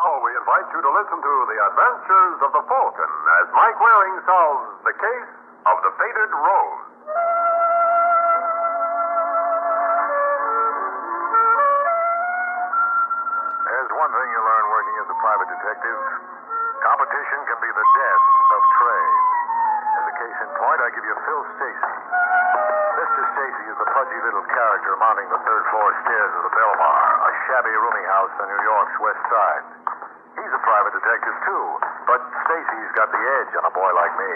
we invite you to listen to The Adventures of the Falcon as Mike Waring solves the case of the faded rose. There's one thing you learn working as a private detective. Competition can be the death of trade. As a case in point, I give you Phil Stacy. Mr. Stacy is the pudgy little character mounting the third-floor stairs of the Belmar, a shabby rooming house on New York's west side. He's a private detective, too, but Stacy's got the edge on a boy like me.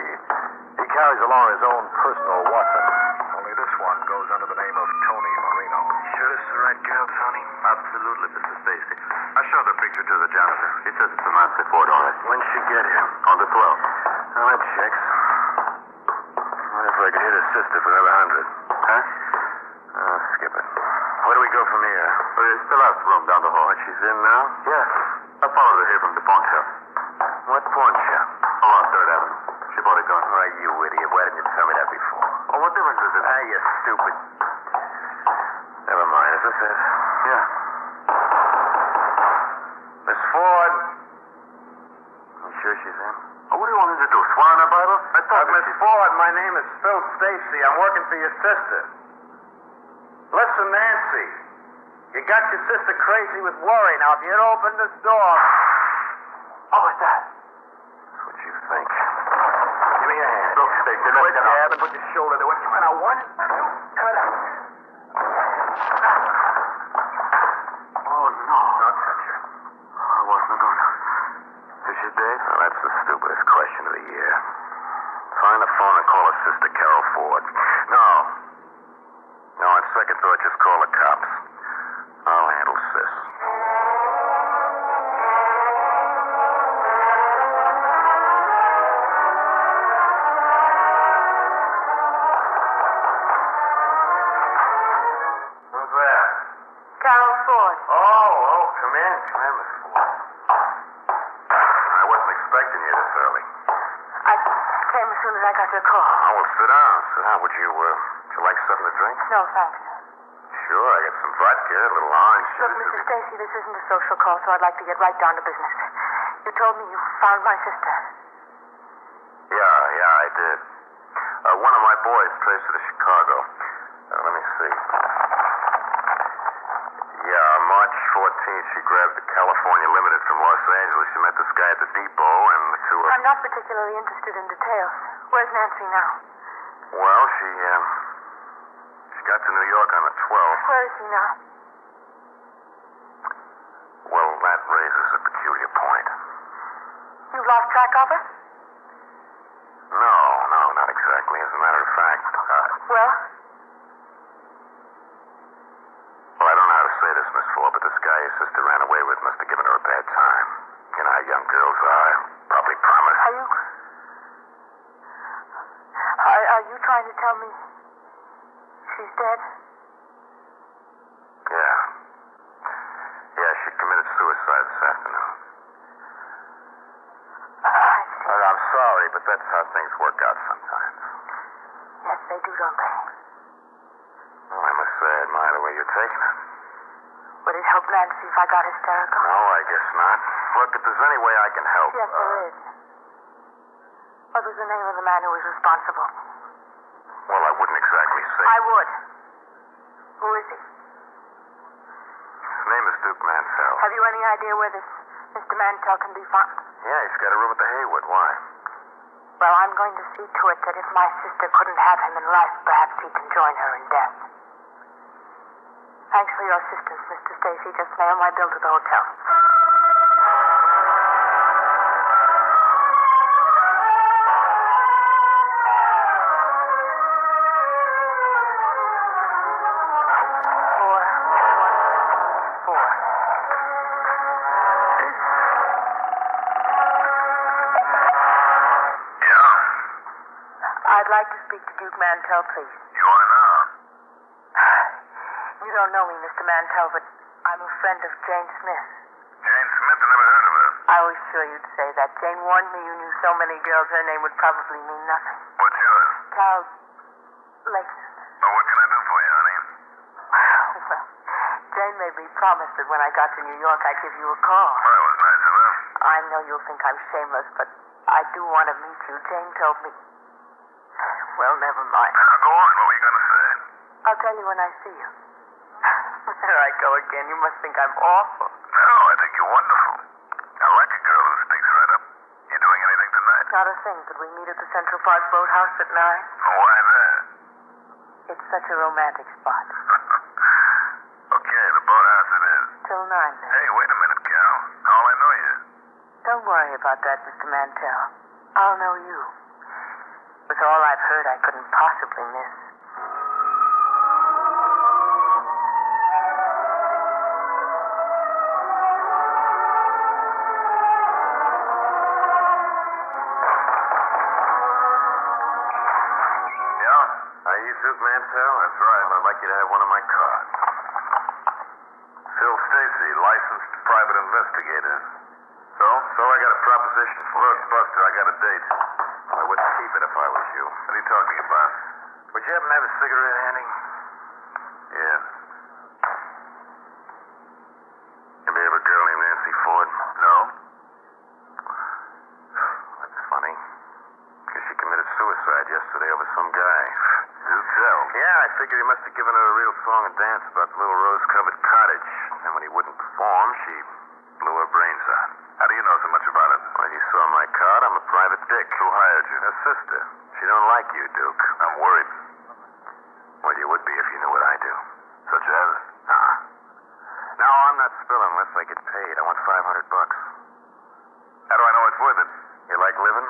He carries along his own personal Watson. Only this one goes under the name of Tony Marino. Sure this is the right girl, Tony? Absolutely, Mr. Stacy. I showed the picture to the janitor. He says it's Samantha Ford, all right. When'd she get here? On the 12th. Now, that checks. What if I could hit her sister for another 100? Huh? Oh, skip it. Where do we go from here? It's the last room down the hall. What, she's in now? Yeah. I followed her here from the pawn shop. What pawn shop? Along 3rd Avenue. She bought a gun. Why, you idiot. Why didn't you tell me that before? Oh, what difference does it make? You stupid. Never mind. Is this it? Yeah. Miss Ford. You sure she's in? Oh, what do you want me to do? Swear on her Bible? I thought Miss Ford, my name is Phil Stacy. I'm working for your sister. Listen, Nancy. You got your sister crazy with worry. Now, if you'd open this door... What was that? That's what you think. Give me your hand. Look, Stacy, let's Quit get out. jabbing. Put your shoulder to it. You want one, two, cut out. Oh, no. Don't touch her. I wasn't going to. Is she dead? Well, that's the stupidest question of the year. Find a phone and call her sister, Carol Ford. No, on second thought, just call the cops. I'll handle sis. Who's there? Carol Ford. Oh, come in, Miss Ford. I wasn't expecting you this early. I came as soon as I got your call. Oh, well, sit down. Would you like something to drink? No, thanks. Sure, I got some vodka, a little orange Look, juice. Mrs. Stacy, this isn't a social call, so I'd like to get right down to business. You told me you found my sister. Yeah, I did. One of my boys traced her to Chicago. Let me see. Yeah, March 14th, she grabbed the California Limited from Los Angeles. She met this guy at the depot, and the two of... I'm not particularly interested in details. Where's Nancy now? Well, she got to New York on the 12th. Where is she now? Well, that raises a peculiar point. You've lost track of her? No, not exactly. As a matter of fact, Well? Well, I don't know how to say this, Miss Ford, but this guy your sister ran away with must have given her a bad time. You know how young girls are. Probably promised. Are you trying to tell me she's dead? Yeah. Yeah, she committed suicide this afternoon. I see. I'm sorry, but that's how things work out sometimes. Yes, they do, don't they? Well, I must say I admire the way you're taking it. Would it help Nancy if I got hysterical? No, I guess not. Look, if there's any way I can help... Yes, there is. What was the name of the man who was responsible? Well, I wouldn't exactly say... I would. Who is he? His name is Duke Mantell. Have you any idea where this Mr. Mantell can be found? Yeah, he's got a room at the Haywood. Why? Well, I'm going to see to it that if my sister couldn't have him in life, perhaps he can join her in death. Thanks for your assistance, Mr. Stacy. Just mail my bill to the hotel. I'd like to speak to Duke Mantell, please. You are now. You don't know me, Mr. Mantell, but I'm a friend of Jane Smith. Jane Smith? I never heard of her. I was sure you'd say that. Jane warned me you knew so many girls her name would probably mean nothing. What's yours? Carol Layton. Oh, what can I do for you, honey? Well, Jane made me promise that when I got to New York, I'd give you a call. Well, that was nice of her. I know you'll think I'm shameless, but I do want to meet you. Jane told me. Well, never mind. Go on. What were you going to say? I'll tell you when I see you. There I go again. You must think I'm awful. No, I think you're wonderful. I like a girl who speaks right up. You doing anything tonight? Not a thing. Could we meet at the Central Park Boathouse at 9? Why that? It's such a romantic spot. Okay, the boathouse it is. Till 9 then. Hey, wait a minute, Cal. How'll I know you? Don't worry about that, Mr. Mantell. I'll know you. With all I've heard, I couldn't possibly miss. Duke Mantell? That's right. I'd like you to have one of my cards. Phil Stacy, licensed private investigator. So I got a proposition for you. Look, Buster, I got a date. I wouldn't keep it if I was you. What are you talking about? Would you happen to have a cigarette handy? Yeah. Ever have a girl named Nancy Ford? No. That's funny. Because she committed suicide yesterday over some guy. You tell. Yeah, I figured he must have given her a real song and dance about the little rose-covered cottage. And when he wouldn't perform, she blew her brains out. How do you know so much about it? Well, you saw my card. I'm a private dick. Who hired you? Her sister. She don't like you, Duke. I'm worried. Well, you would be if you knew what I do. Such as? No, I'm not spilling unless I get paid. I want $500. How do I know it's worth it? You like living?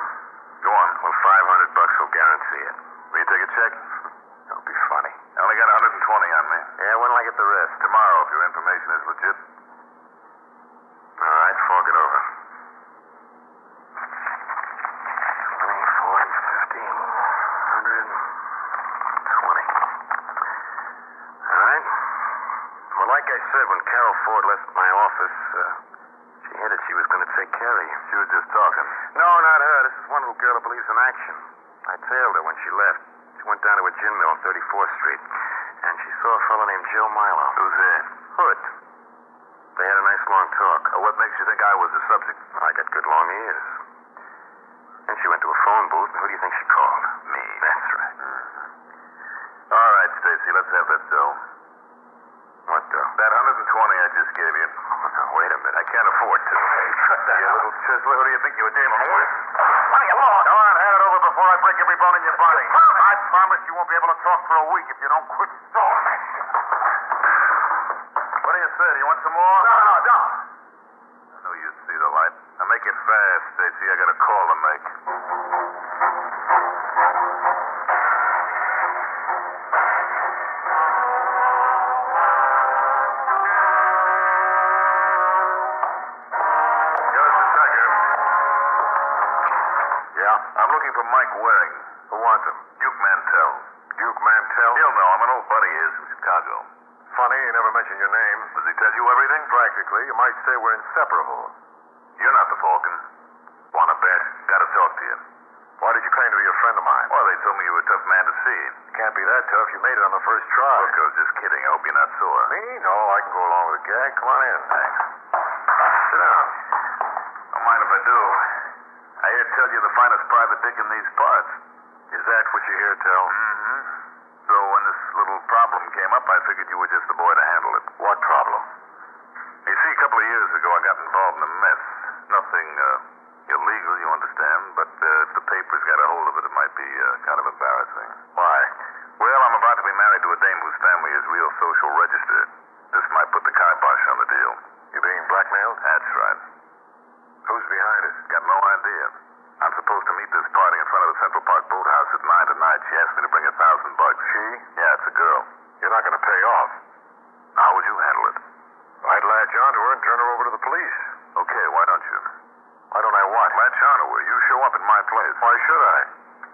Go on. Well, $500 will guarantee it. Will you take a check? Don't be funny. I only got 120 on me. Yeah, when'll I get the rest? Tomorrow, if your information is legit. All right, fork it over. 20, 40, 50, 120. All right. Well, like I said, when Carol Ford left my office, she hinted she was going to take care of you. She was just talking. No, not her. This is one little girl who believes in action. I tailed her when she left. She went down to a gin mill on 34th Street, and she saw a fellow named Joe Milo. Who's that? Hood. They had a nice long talk. What makes you think I was the subject? I got good long ears. Then she went to a phone booth, and who do you think she called? Me. That's right. Mm-hmm. All right, Stacy, let's have that dough. What dough? That 120 I just gave you. Oh, no, wait a minute. I can't afford to. Hey, cut that. You little chiseler. Who do you think you were dealing with? Money along. Come on, hand it over before I break every bone in your body. I promise you won't be able to talk for a week if you don't quit stalling. What do you say? Do you want some more? No, don't. I knew you'd see the light. Now make it fast, Stacy. I got a call to make. I'm looking for Mike Waring. Who wants him? Duke Mantell. Duke Mantell? He'll know. I'm an old buddy of his from Chicago. Funny, he never mentioned your name. Does he tell you everything? Practically. You might say we're inseparable. You're not the Falcon. Want to bet? Gotta talk to you. Why did you claim to be a friend of mine? Well, they told me you were a tough man to see. You can't be that tough. You made it on the first try. Look, I was just kidding. I hope you're not sore. Me? No, I can go along with a gag. Come on in. Thanks. Sit down. Don't mind if I do. I hear tell you're the finest private dick in these parts. Is that what you hear tell? Mm-hmm. So when this little problem came up, I figured you were just the boy to handle it. What problem? You see, a couple of years ago, I got involved in a mess. Nothing illegal, you understand, but if the papers got a hold of it, it might be kind of embarrassing. Why? Well, I'm about to be married to a dame whose family is real social register. This might put the kibosh on the deal. You being blackmailed? That's right. Who's behind it? Got no idea. I'm supposed to meet this party in front of the Central Park Boathouse at 9 tonight. She asked me to bring $1,000. She? Yeah, it's a girl. You're not going to pay off. How would you handle it? I'd latch onto her and turn her over to the police. Okay, why don't you? Why don't I what? Latch onto her. You show up at my place. Why should I?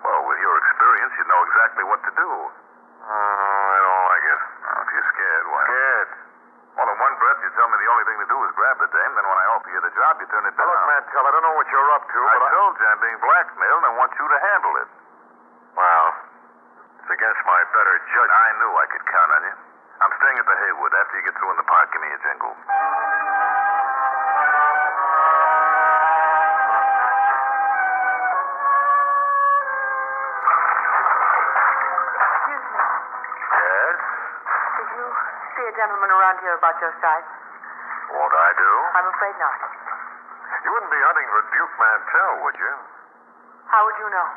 Well, with your experience, you'd know exactly what to do. I don't like it. Well, if you're scared, why? Scared? Well, in one breath, you tell me the only thing to do is grab the dame. Then when I offer you the job, you turn it down. Now, look, Mantell, I don't know what you're up to, I but told you I'm being blackmailed and I want you to handle it. Well, it's against my better judgment. I knew I could count on you. I'm staying at the Haywood. After you get through in the park, give me a jingle. around here about your side? Won't I do? I'm afraid not. You wouldn't be hunting for Duke Mantell, would you? How would you know?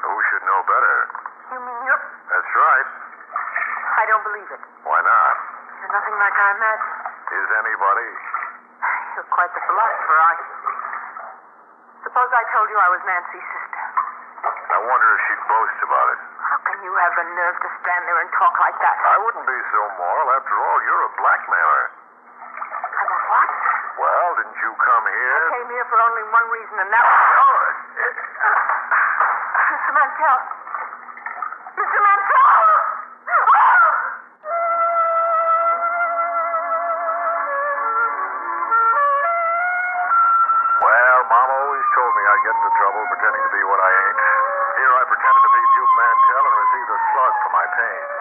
Who should know better? You mean you're... That's right. I don't believe it. Why not? You're nothing like I imagine. Is anybody? You're quite the philosopher, aren't you? Suppose I told you I was Nancy's sister. I wonder if she'd boast about it. How can you have the nerve to stand there and talk like that? I wouldn't be so moral. After all, you're a blackmailer. I'm a what? Well, didn't you come here? I came here for only one reason, and that was... Mr. Mantell. Mr. Mantell! Well, Mom always told me I'd get into trouble pretending to be what I ain't. Here I pretended to be Duke Mantell and received a slug for my pains.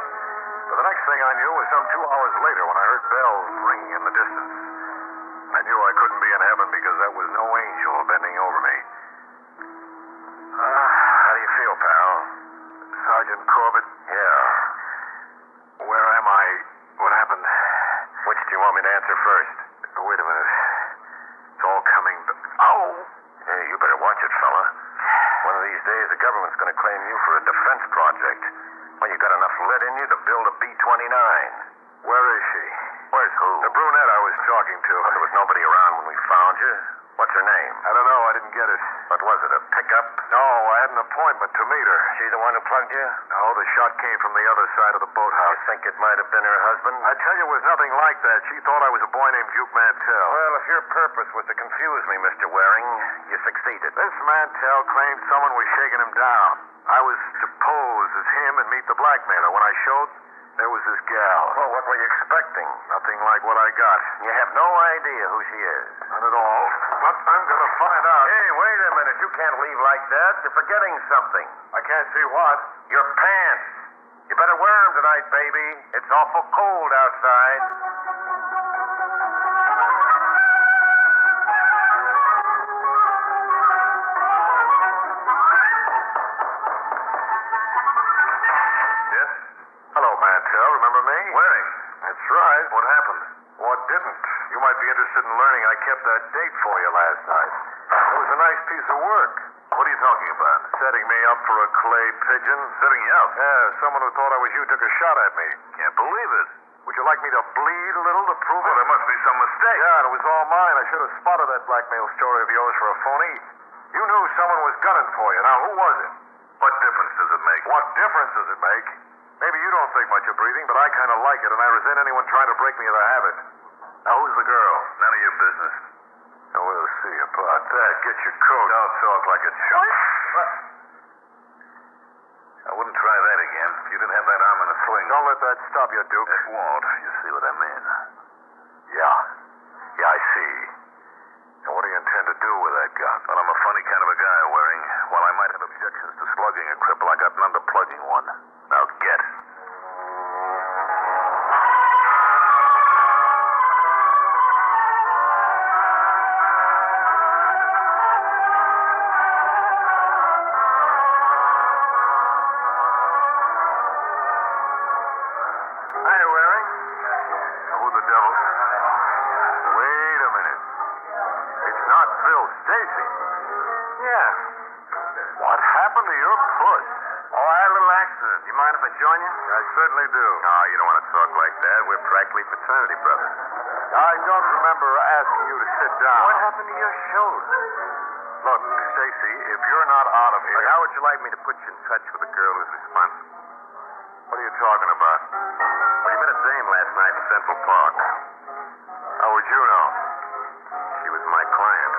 But the next thing I knew was some 2 hours later when I heard bells ringing in the distance. I knew I couldn't be in heaven because that was no angel bending over me. How do you feel, pal? Sergeant Corbett? Yeah. Where am I? What happened? Which do you want me to answer first? Wait a minute. It's all coming... Oh! Hey, you better watch it, fella. One of these days, the government's going to claim you for a defense project. Well, you got enough lead in you to build a B-29. Where is she? Where's who? The brunette I was talking to. Well, there was nobody around when we found you. What's her name? I don't know. I didn't get it. What was it, a pickup? No, I had an appointment to meet her. She the one who plugged you? No, the shot came from the other side of the boathouse. You think it might have been her husband? I tell you, it was nothing like that. She thought I was a boy named Duke Mantell. Well, if your purpose was to confuse me, Mr. Waring, you succeeded. This Mantell claimed someone was shaking him down. I was to pose as him and meet the blackmailer. When I showed, there was this gal. Well, what were you expecting? Nothing like what I got. You have no idea who she is. None at all. But I'm going to find out. Hey, wait a minute. You can't leave like that. You're forgetting something. I can't see what? Your pants. You better wear them tonight, baby. It's awful cold outside. Yes? Hello, Mantell. Remember me? Waring. That's right. What happened? What didn't? You might be interested in learning I kept that date for you last night. It was a nice piece of work. What are you talking about? Setting me up for a clay pigeon. Setting you up? Yeah, someone who thought I was you took a shot at me. Can't believe it. Would you like me to bleed a little to prove it? There must be some mistake. Yeah, and it was all mine. I should have spotted that blackmail story of yours for a phony. You knew someone was gunning for you. Now, who was it? What difference does it make? What difference does it make? Maybe you don't think much of breathing, but I kind of like it, and I resent anyone trying to break me of the habit. Now, who's the girl? None of your business. Oh, we'll see about that. Get your coat. Don't talk like a chump. What? I wouldn't try that again. You didn't have that arm in a sling. Don't let that stop you, Duke. It won't. You see what I mean? Yeah. Yeah, I see. And what do you intend to do with that gun? Well, I'm a funny kind of a guy, Waring. While I might have objections to slugging a cripple, I got none to plugging one. Now get. Hi, Waring. Who the devil? Wait a minute. It's not Phil Stacy. Yeah. What happened to your puss? Oh, I had a little accident. You mind if I join you? I certainly do. No, you don't want to talk like that. We're practically fraternity brothers. I don't remember asking you to sit down. What happened to your shoulder? Look, Stacy, if you're not out of here... How would you like me to put you in touch with the girl who's responsible? What are you talking about? Well, you met a dame last night in Central Park. How would you know? She was my client.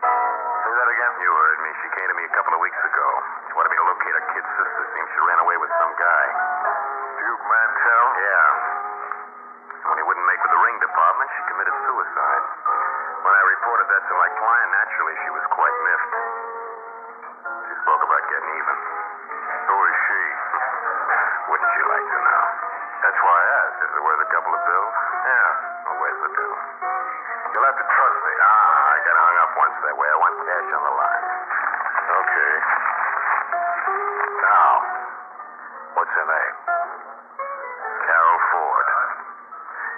Say that again? You heard me. She came to me a couple of weeks ago. She wanted me to locate her kid's sister. Seems she ran away with some guy. Duke Mantell? Yeah. When he wouldn't make with the ring department, she committed suicide. When I reported that to my client, naturally, she was quite miffed. She spoke about getting even. Who is she? Wouldn't you like to know? That's why I asked. Is it worth a couple of bills? Yeah. Well, where's the bill? You'll have to trust me. I got hung up once that way. I want cash on the line. Okay. Now, what's her name? Carol Ford.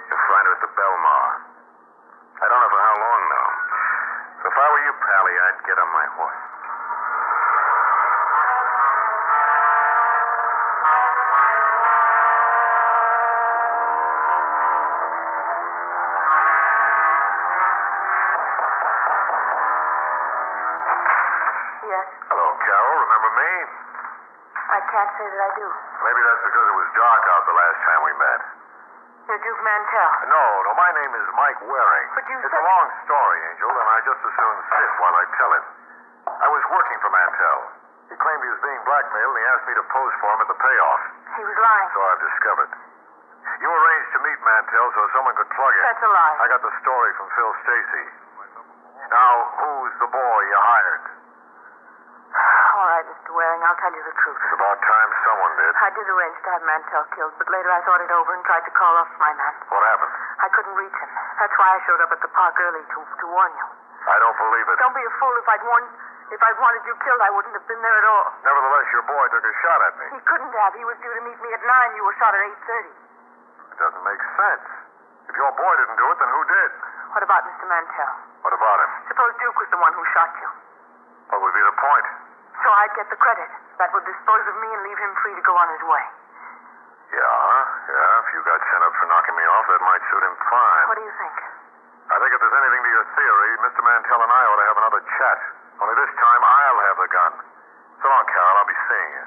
You'll find her at the Belmar. I don't know for how long, though. So if I were you, Pally, I'd get on my horse. Yes? Hello, Carol. Remember me? I can't say that I do. Maybe that's because it was dark out the last time we met. You're Duke Mantell. No, my name is Mike Waring. But you It's said... a long story, Angel, and I just as soon sit while I tell it. I was working for Mantell. He claimed he was being blackmailed, and he asked me to pose for him at the payoff. He was lying. So I've discovered. You arranged to meet Mantell so someone could plug him. That's a lie. I got the story from Phil Stacy. Now, who's the boy you hired? All right, Mr. Waring, I'll tell you the truth. It's about time someone did. I did arrange to have Mantell killed, but later I thought it over and tried to call off my man. What happened? I couldn't reach him. That's why I showed up at the park early to warn you. I don't believe it. Don't be a fool. If I'd wanted you killed, I wouldn't have been there at all. Nevertheless, your boy took a shot at me. He couldn't have. He was due to meet me at 9. You were shot at 8:30. It doesn't make sense. If your boy didn't do it, then who did? What about Mr. Mantell? What about him? Suppose Duke was the one who shot you. What would be the point? So I'd get the credit. That would dispose of me and leave him free to go on his way. Yeah. If you got sent up for knocking me off, that might suit him fine. What do you think? I think if there's anything to your theory, Mr. Mantell and I ought to have another chat. Only this time, I'll have the gun. So long, Carol. I'll be seeing you.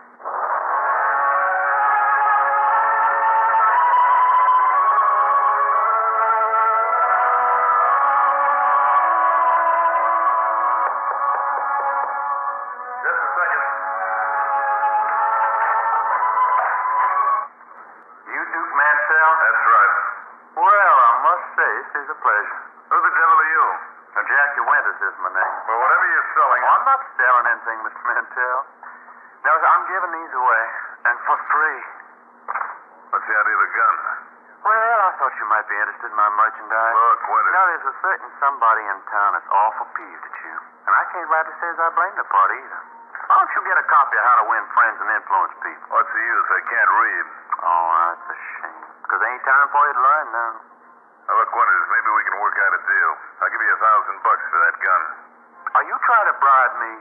Just a second. You Duke Mantell? That's right. Well, I must say, this is a pleasure. Who the devil are you? Jackie Winters is my name. Well, whatever you're selling... Oh, I'm not selling anything, Mr. Mantell. No, I'm giving these away, and for free. What's the idea of the gun? Well, I thought you might be interested in my merchandise. Look, Winters. Now, there's a certain somebody in town that's awful peeved at you. And I can't rightly say as I blame the party either. Why don't you get a copy of How to Win Friends and Influence People? What's the use? I can't read. Oh, that's a shame. Because ain't time for you to learn now. Now, look, Winters, maybe we can work out a deal. I'll give you $1,000 for that gun. Are you trying to bribe me?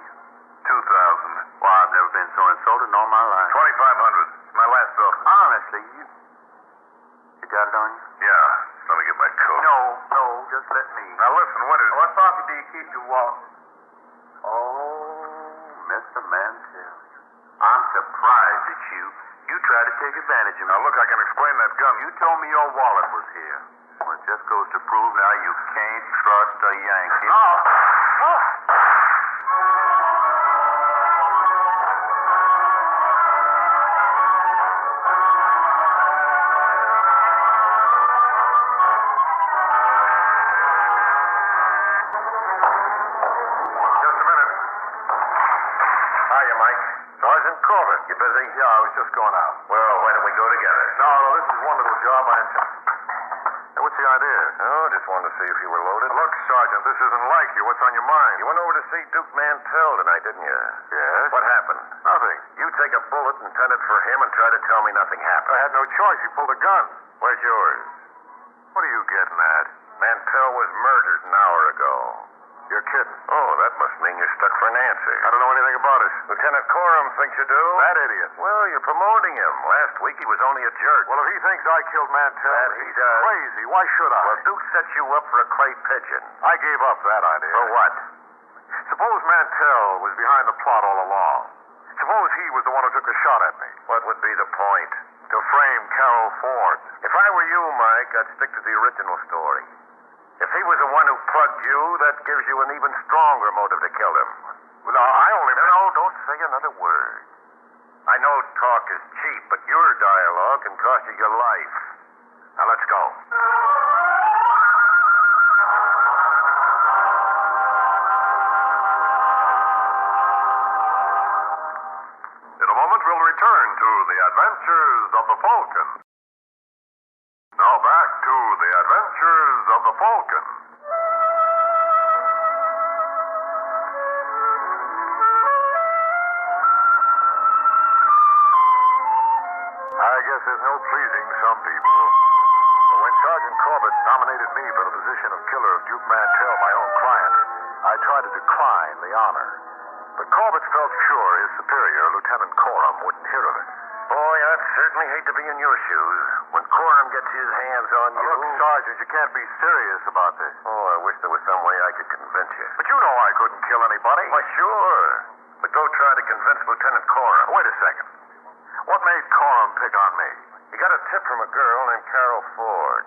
2,000. Well, I've never been so insulted in all my life. 2,500. My last bill. Honestly, you got it on you? Yeah. Let me get my coat. No, just let me. Now listen, Winters. What pocket do you keep your wallet? Oh, Mr. Mantell. I'm surprised at you. You tried to take advantage of me. Now look, I can explain that gun. You told me your wallet was here. Well, it just goes to prove now you can't trust a Yankee. Oh. Just a minute. Hiya, Mike. Sergeant Corbett. You busy? Yeah, I was just going out. Well, why don't we go together? No, this is one little job I intend. Hey, what's the idea? Oh, just wanted to see if you were loaded. Look, Sergeant, this isn't like you. What's on your mind? You went over to see Duke Mantell tonight, didn't you? Yes? What happened? Nothing. You take a bullet, intend it for him, and try to tell me nothing happened. I had no choice. He pulled a gun. Where's yours? What are you getting at? Mantell was murdered an hour ago. You're kidding. Oh, that must mean you're stuck for Nancy. I don't know anything about it. Lieutenant Coram thinks you do? That idiot. Well, you're promoting him. Last week he was only a jerk. Well, if he thinks I killed Mantell, That he he's does. crazy. Why should I? Well, Duke set you up for a clay pigeon. I gave up that idea. For what? Suppose Mantell was behind the plot all along. Suppose he was the one who took a shot at me. What would be the point? To frame Carol Ford. If I were you, Mike, I'd stick to the original story. If he was the one who plugged you, that gives you an even stronger motive to kill him. Well, now, I only... No, don't say another word. I know talk is cheap, but your dialogue can cost you your life. Now, let's go. In a moment, we'll return to the adventures of the Falcon. Now back to the adventures of the Falcon. I guess there's no pleasing some people. But when Sergeant Corbett nominated me for the position of killer of Duke Mantell, my own client. I tried to decline the honor. But Corbett felt sure his superior, Lieutenant Coram, wouldn't hear of it. Boy, I'd certainly hate to be in your shoes. When Coram gets his hands on you... Look, Sergeant, you can't be serious about this. Oh, I wish there was some way I could convince you. But you know I couldn't kill anybody. Why, sure. But go try to convince Lieutenant Coram. Wait a second. What made Coram pick on me? He got a tip from a girl named Carol Ford.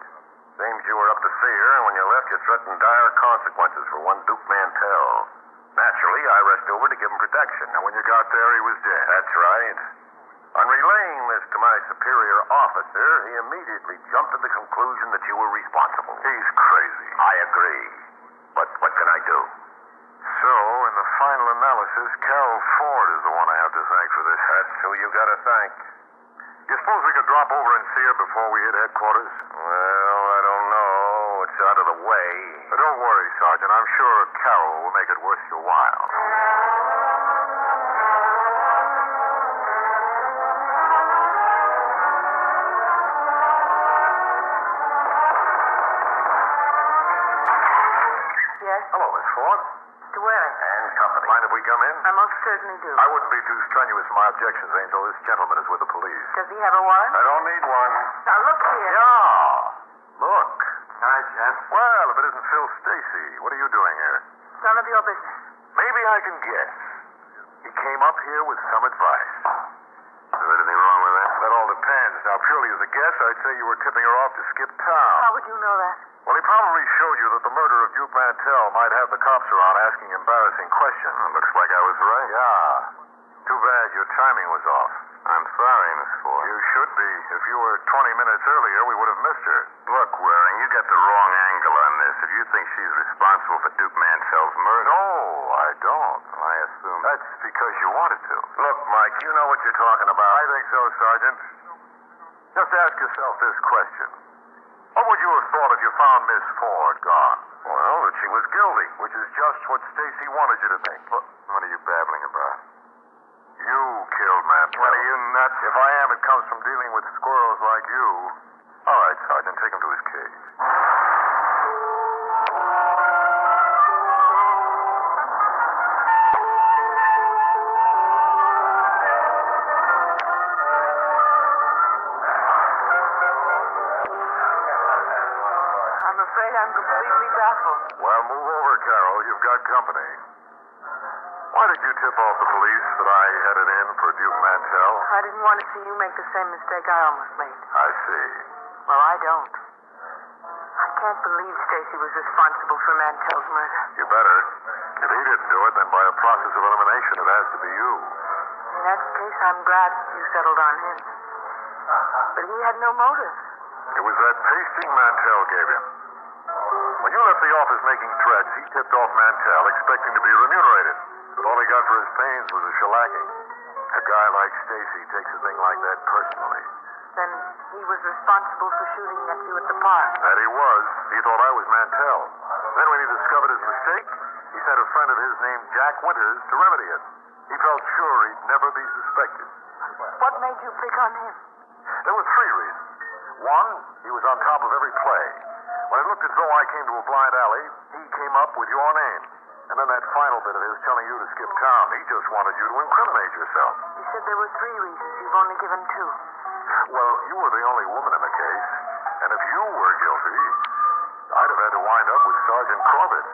Seems you were up to see her, and when you left, you threatened dire consequences for one Duke Mantell. Naturally, I rushed over to give him protection. And when you got there, he was dead. That's right. On relaying this to my superior officer, he immediately jumped to the conclusion that you were responsible. He's crazy. I agree. But what can I do? So, in the final analysis, Carol Ford is the one I have to thank for this. That's who you got to thank. You suppose we could drop over and see her before we hit headquarters? Well, I don't know. It's out of the way. But don't worry, Sergeant. I'm sure Carol will make it worth your while. Yes? Hello, Miss Ford. To Waring. And company. Mind if we come in? I most certainly do. I wouldn't be too strenuous in my objections, Angel. This gentleman is with the police. Does he have a warrant? I don't need one. Now, look here. Yeah. Look. Hi, Jeff. Well, if it isn't Phil Stacy, what are you doing here? None of your business. Maybe I can guess. He came up here with some advice. Is there anything wrong with that? That all depends. Now, purely as a guess, I'd say you were tipping her off to skip town. How would you know that? Well, he probably showed you that the murder of Duke Mantell might have the cops around asking embarrassing questions. Looks like I was right. Yeah. Too bad your timing was off. I'm sorry, Miss Ford. You should be. If you were 20 minutes earlier, we would have missed her. Look, Waring, you got the wrong angle on this. If you think she's responsible for Duke Mantell's murder... No, I don't. Well, I assume... That's because you wanted to. Look, Mike, you know what you're talking about. I think so, Sergeant. Just ask yourself this question. What would you have thought if you found Miss Ford gone? Well, that she was guilty. Which is just what Stacy wanted you to think. What are you babbling about? You killed Mantell. What, are you nuts? If I am, it comes from dealing with squirrels like you. All right, Sergeant, take him to his cage. I'm afraid I'm completely baffled. Well, move over, Carol. You've got company. Why did you tip off the police that I headed in for Duke Mantell? I didn't want to see you make the same mistake I almost made. I see. Well, I don't. I can't believe Stacy was responsible for Mantell's murder. You better. If he didn't do it, then by a process of elimination, it has to be you. In that case, I'm glad you settled on him. But he had no motive. It was that pasting Mantell gave him. When you left the office making threats, he tipped off Mantell, expecting to be remunerated. But all he got for his pains was a shellacking. A guy like Stacy takes a thing like that personally. Then he was responsible for shooting at you at the park. That he was. He thought I was Mantell. Then when he discovered his mistake, he sent a friend of his named Jack Winters to remedy it. He felt sure he'd never be suspected. What made you pick on him? There were three reasons. One, he was on top of every play. When it looked as though I came to a blind alley, he came up with your name. And then that final bit of his telling you to skip town. He just wanted you to incriminate yourself. You said there were three reasons. You've only given two. Well, you were the only woman in the case. And if you were guilty, I'd have had to wind up with Sergeant Corbett.